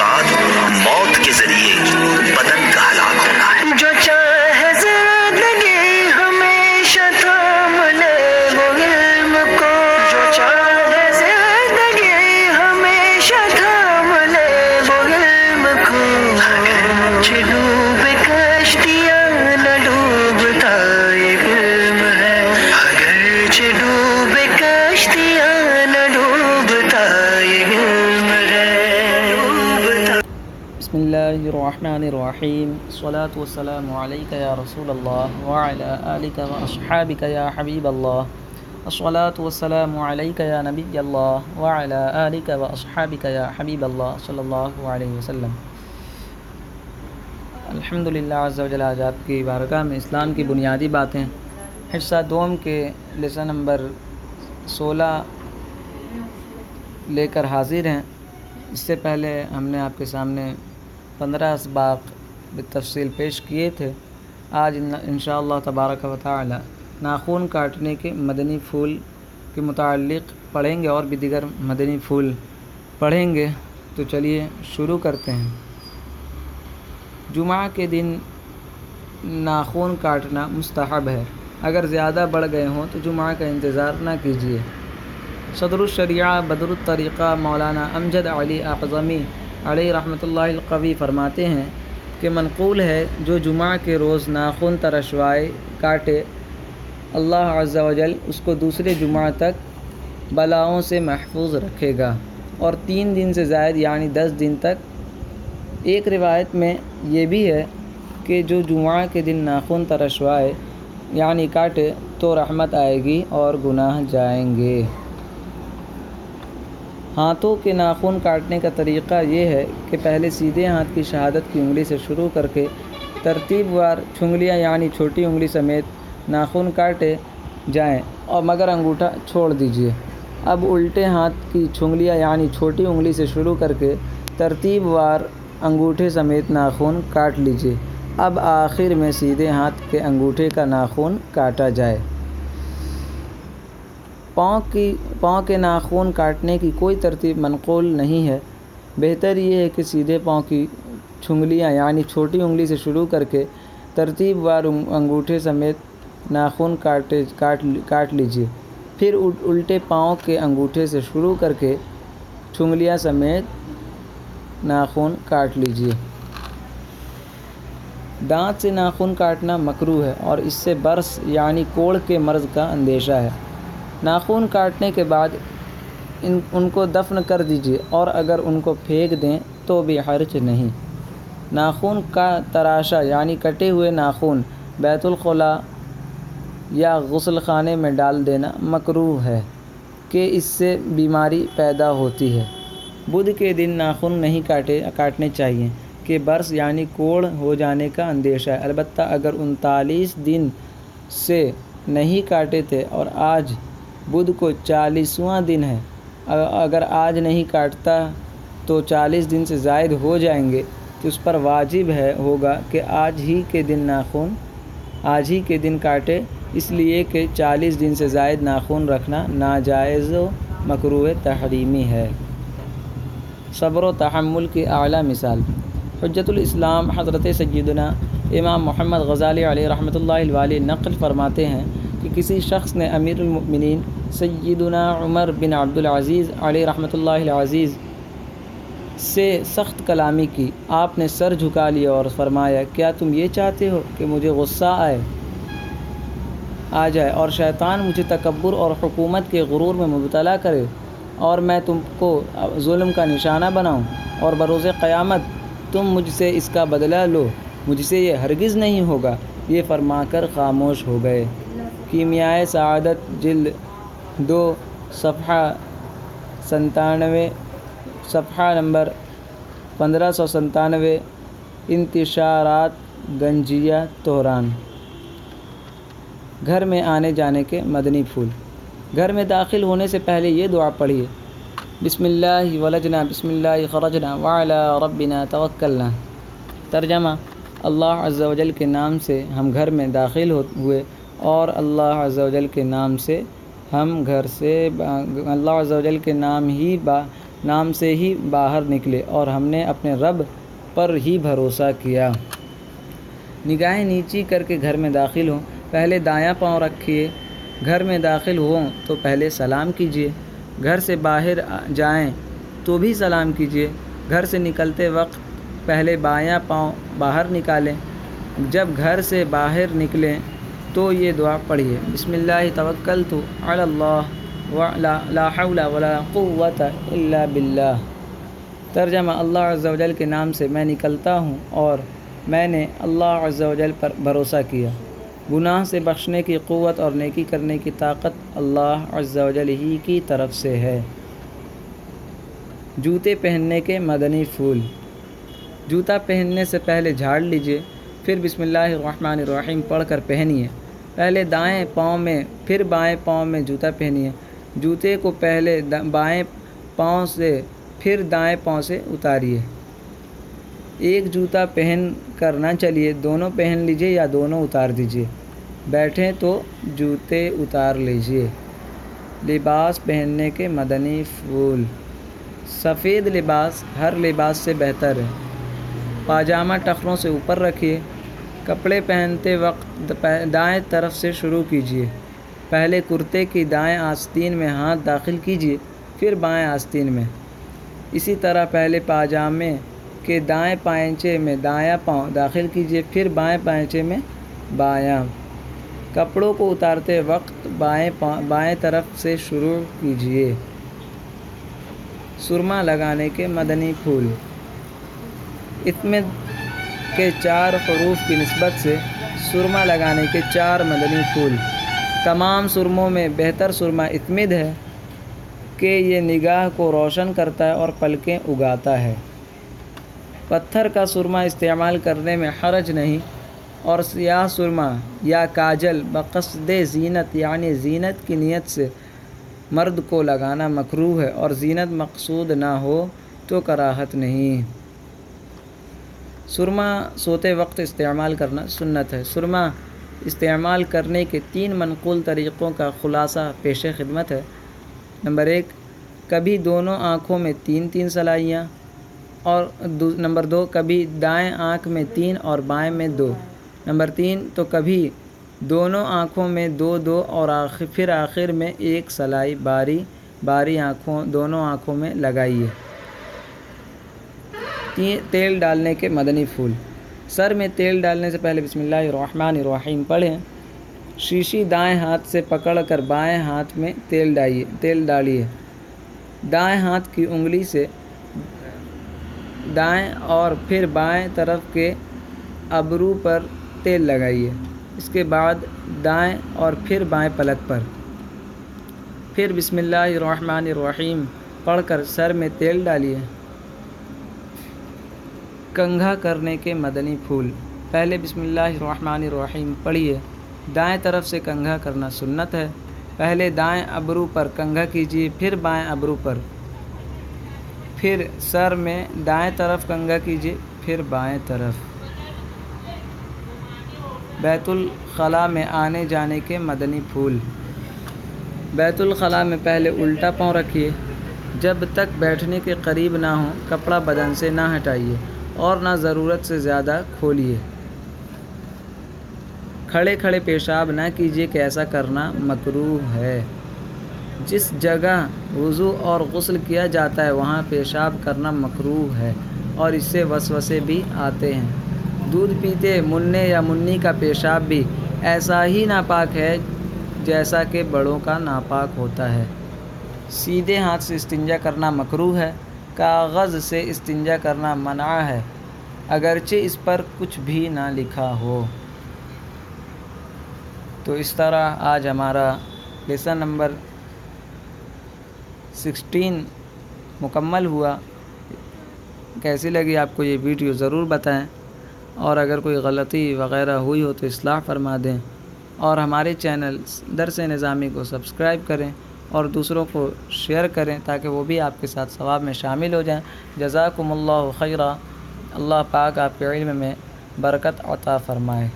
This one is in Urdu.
بعد موت کے ذریعے بدن کا ہلاک ہونا ہے۔ جو چاہے زندگی ہمیشہ تھام لے وہ علم کو، جو چاہے زندگی ہمیشہ تھام لے وہ علم کو، اگرچہ ڈوبے کشتیاں نہ ڈوبتا یہ علم ہے، اگرچہ ڈوبے کشتیاں نہ ڈوبتا یہ علم ہے۔ بسم اللہ الرحمن الرحیم، الصلاۃ والسلام علیک یا رسول اللہ وعلی آلک واصحابک یا حبیب اللہ، الصلاۃ والسلام علیک یا نبی اللہ وعلی آلک واصحابک یا حبیب اللہ صلی اللہ علیہ وسلم۔ الحمدللہ عز و جل، آج آپ کی بارگاہ میں اسلام کی بنیادی باتیں حصہ دوم کے لیسن نمبر 16 لے کر حاضر ہیں۔ اس سے پہلے ہم نے آپ کے سامنے 15 اسباق بالتفصیل پیش کیے تھے۔ آج انشاءاللہ تبارک و تعالی ناخن کاٹنے کے مدنی پھول کے متعلق پڑھیں گے اور بھی دیگر مدنی پھول پڑھیں گے۔ تو چلیے شروع کرتے ہیں۔ جمعہ کے دن ناخن کاٹنا مستحب ہے۔ اگر زیادہ بڑھ گئے ہوں تو جمعہ کا انتظار نہ کیجیے۔ صدر الشریعہ بدر الطریقہ مولانا امجد علی اعظمی علیہ رحمۃ اللہ القوی فرماتے ہیں کہ منقول ہے جو جمعہ کے روز ناخن ترشوائے کاٹے، اللہ عز و جل اس کو دوسرے جمعہ تک بلاؤں سے محفوظ رکھے گا، اور 3 دن سے زائد یعنی 10 دن تک۔ ایک روایت میں یہ بھی ہے کہ جو جمعہ کے دن ناخن ترشوائے یعنی کاٹے تو رحمت آئے گی اور گناہ جائیں گے۔ ہاتھوں کے ناخن کاٹنے کا طریقہ یہ ہے کہ پہلے سیدھے ہاتھ کی شہادت کی انگلی سے شروع کر کے ترتیب وار چھنگلیاں یعنی چھوٹی انگلی سمیت ناخن کاٹے جائیں اور مگر انگوٹھا چھوڑ دیجیے۔ اب الٹے ہاتھ کی چھنگلیاں یعنی چھوٹی انگلی سے شروع کر کے ترتیب وار انگوٹھے سمیت ناخن کاٹ لیجیے۔ اب آخر میں سیدھے ہاتھ کے انگوٹھے کا ناخن کاٹا جائے۔ پاؤں کے ناخن کاٹنے کی کوئی ترتیب منقول نہیں ہے۔ بہتر یہ ہے کہ سیدھے پاؤں کی چھنگلیاں یعنی چھوٹی انگلی سے شروع کر کے ترتیب وار انگوٹھے سمیت ناخن کاٹ لیجیے، پھر الٹے پاؤں کے انگوٹھے سے شروع کر کے چھنگلیاں سمیت ناخن کاٹ لیجیے۔ دانت سے ناخن کاٹنا مکروہ ہے اور اس سے برس یعنی کوڑھ کے مرض کا اندیشہ ہے۔ ناخن کاٹنے کے بعد ان کو دفن کر دیجیے، اور اگر ان کو پھینک دیں تو بھی حرج نہیں۔ ناخن کا تراشا یعنی کٹے ہوئے ناخن بیت الخلاء یا غسل خانے میں ڈال دینا مکروہ ہے کہ اس سے بیماری پیدا ہوتی ہے۔ بدھ کے دن ناخن نہیں کاٹنے چاہیے کہ برس یعنی کوڑھ ہو جانے کا اندیشہ ہے۔ البتہ اگر 39 دن سے نہیں کاٹے تھے اور آج بدھ کو 40واں دن ہے، اگر آج نہیں کاٹتا تو 40 دن سے زائد ہو جائیں گے، تو اس پر واجب ہوگا کہ آج ہی کے دن کاٹے، اس لیے کہ 40 دن سے زائد ناخن رکھنا ناجائز و مکروہ تحریمی ہے۔ صبر و تحمل کی اعلیٰ مثال حجت الاسلام حضرت سیدنا امام محمد غزالی علیہ رحمۃ اللہ علیہ نقل فرماتے ہیں کہ کسی شخص نے امیر المؤمنین سیدنا عمر بن عبد العزیز علیہ رحمۃ اللہ عزیز سے سخت کلامی کی۔ آپ نے سر جھکا لیا اور فرمایا، کیا تم یہ چاہتے ہو کہ مجھے غصہ آ جائے اور شیطان مجھے تکبر اور حکومت کے غرور میں مبتلا کرے اور میں تم کو ظلم کا نشانہ بناؤں اور بروز قیامت تم مجھ سے اس کا بدلہ لو؟ مجھ سے یہ ہرگز نہیں ہوگا۔ یہ فرما کر خاموش ہو گئے۔ کیمیائے سعادت جلد 2 صفحہ نمبر 1597۔ انتشارات گنجیہ تہران۔ گھر میں آنے جانے کے مدنی پھول۔ گھر میں داخل ہونے سے پہلے یہ دعا پڑھیے، بسم اللہ ولجنا بسم اللہ خرجنا وعلی ربنا توکلنا۔ ترجمہ: اللہ عز و جل کے نام سے ہم گھر میں داخل ہوئے اور اللہ عز و جل کے نام سے ہم گھر سے اللہ عز و جل کے نام ہی نام سے ہی باہر نکلے اور ہم نے اپنے رب پر ہی بھروسہ کیا۔ نگاہیں نیچی کر کے گھر میں داخل ہوں، پہلے دایاں پاؤں رکھیے۔ گھر میں داخل ہوں تو پہلے سلام کیجیے۔ گھر سے باہر جائیں تو بھی سلام کیجیے۔ گھر سے نکلتے وقت پہلے بایاں پاؤں باہر نکالیں۔ جب گھر سے باہر نکلیں تو یہ دعا پڑھیے: بسم اللہ توکلت علی اللہ لا حول ولا قوت الا باللہ۔ ترجمہ: اللہ عز و جل کے نام سے میں نکلتا ہوں اور میں نے اللہ عز و جل پر بھروسہ کیا۔ گناہ سے بخشنے کی قوت اور نیکی کرنے کی طاقت اللہ عز و جل ہی کی طرف سے ہے۔ جوتے پہننے کے مدنی پھول۔ جوتا پہننے سے پہلے جھاڑ لیجیے، پھر بسم اللہ الرحمن الرحیم پڑھ کر پہنیے۔ پہلے دائیں پاؤں میں پھر بائیں پاؤں میں جوتا پہنیے۔ جوتے کو پہلے بائیں پاؤں سے پھر دائیں پاؤں سے اتاریے۔ ایک جوتا پہن کر نہ چلیے، دونوں پہن لیجیے یا دونوں اتار دیجیے۔ بیٹھیں تو جوتے اتار لیجیے۔ لباس پہننے کے مدنی پھول۔ سفید لباس ہر لباس سے بہتر ہے۔ پاجامہ ٹخنوں سے اوپر رکھیے۔ کپڑے پہنتے وقت دائیں طرف سے شروع کیجیے۔ پہلے کرتے کی دائیں آستین میں ہاتھ داخل کیجیے، پھر بائیں آستین میں۔ اسی طرح پہلے پاجامے کے دائیں پائنچے میں دایاں پاؤں داخل کیجیے، پھر بائیں پائنچے میں بایاں۔ کپڑوں کو اتارتے وقت بائیں طرف سے شروع کیجیے۔ سرما لگانے کے مدنی پھول۔ اطمد کے 4 حروف کی نسبت سے سرما لگانے کے 4 مدنی پھول۔ تمام سرموں میں بہتر سرما اطمد ہے کہ یہ نگاہ کو روشن کرتا ہے اور پلکیں اگاتا ہے۔ پتھر کا سرما استعمال کرنے میں حرج نہیں، اور سیاہ سرما یا کاجل بقصد زینت یعنی زینت کی نیت سے مرد کو لگانا مکروہ ہے، اور زینت مقصود نہ ہو تو کراہت نہیں۔ سرما سوتے وقت استعمال کرنا سنت ہے۔ سرما استعمال کرنے کے 3 منقول طریقوں کا خلاصہ پیش خدمت ہے۔ نمبر 1، کبھی دونوں آنکھوں میں 3 سلائیاں، اور نمبر 2، کبھی دائیں آنکھ میں 3 اور بائیں میں 2۔ نمبر 3، تو کبھی دونوں آنکھوں میں 2 اور پھر آخر میں 1 سلائی باری باری دونوں آنکھوں میں لگائیے۔ تیل ڈالنے کے مدنی پھول۔ سر میں تیل ڈالنے سے پہلے بسم اللہ الرحمن الرحیم پڑھیں۔ شیشی دائیں ہاتھ سے پکڑ کر بائیں ہاتھ میں تیل ڈالیے۔ دائیں ہاتھ کی انگلی سے دائیں اور پھر بائیں طرف کے ابرو پر تیل لگائیے۔ اس کے بعد دائیں اور پھر بائیں پلک پر۔ پھر بسم اللہ الرحمن الرحیم پڑھ کر سر میں تیل ڈالیے۔ کنگھا کرنے کے مدنی پھول۔ پہلے بسم اللہ الرحمن الرحیم پڑھیے۔ دائیں طرف سے کنگھا کرنا سنت ہے۔ پہلے دائیں ابرو پر کنگھا کیجیے، پھر بائیں ابرو پر، پھر سر میں دائیں طرف کنگھا کیجیے، پھر بائیں طرف۔ بیت الخلاء میں آنے جانے کے مدنی پھول۔ بیت الخلاء میں پہلے الٹا پاؤں رکھیے۔ جب تک بیٹھنے کے قریب نہ ہوں کپڑا بدن سے نہ ہٹائیے اور نہ ضرورت سے زیادہ کھولیے۔ کھڑے کھڑے پیشاب نہ کیجیے کہ ایسا کرنا مکروہ ہے۔ جس جگہ وضو اور غسل کیا جاتا ہے وہاں پیشاب کرنا مکروہ ہے، اور اس سے وسوسے بھی آتے ہیں۔ دودھ پیتے مننے یا منی کا پیشاب بھی ایسا ہی ناپاک ہے جیسا کہ بڑوں کا ناپاک ہوتا ہے۔ سیدھے ہاتھ سے استنجا کرنا مکروہ ہے۔ کاغذ سے استنجا کرنا منع ہے، اگرچہ اس پر کچھ بھی نہ لکھا ہو۔ تو اس طرح آج ہمارا لیسن نمبر 16 مکمل ہوا۔ کیسی لگی آپ کو یہ ویڈیو ضرور بتائیں، اور اگر کوئی غلطی وغیرہ ہوئی ہو تو اصلاح فرما دیں، اور ہمارے چینل درس نظامی کو سبسکرائب کریں اور دوسروں کو شیئر کریں تاکہ وہ بھی آپ کے ساتھ ثواب میں شامل ہو جائیں۔ جزاکم اللہ خیرا۔ اللہ پاک آپ کے علم میں برکت عطا فرمائے۔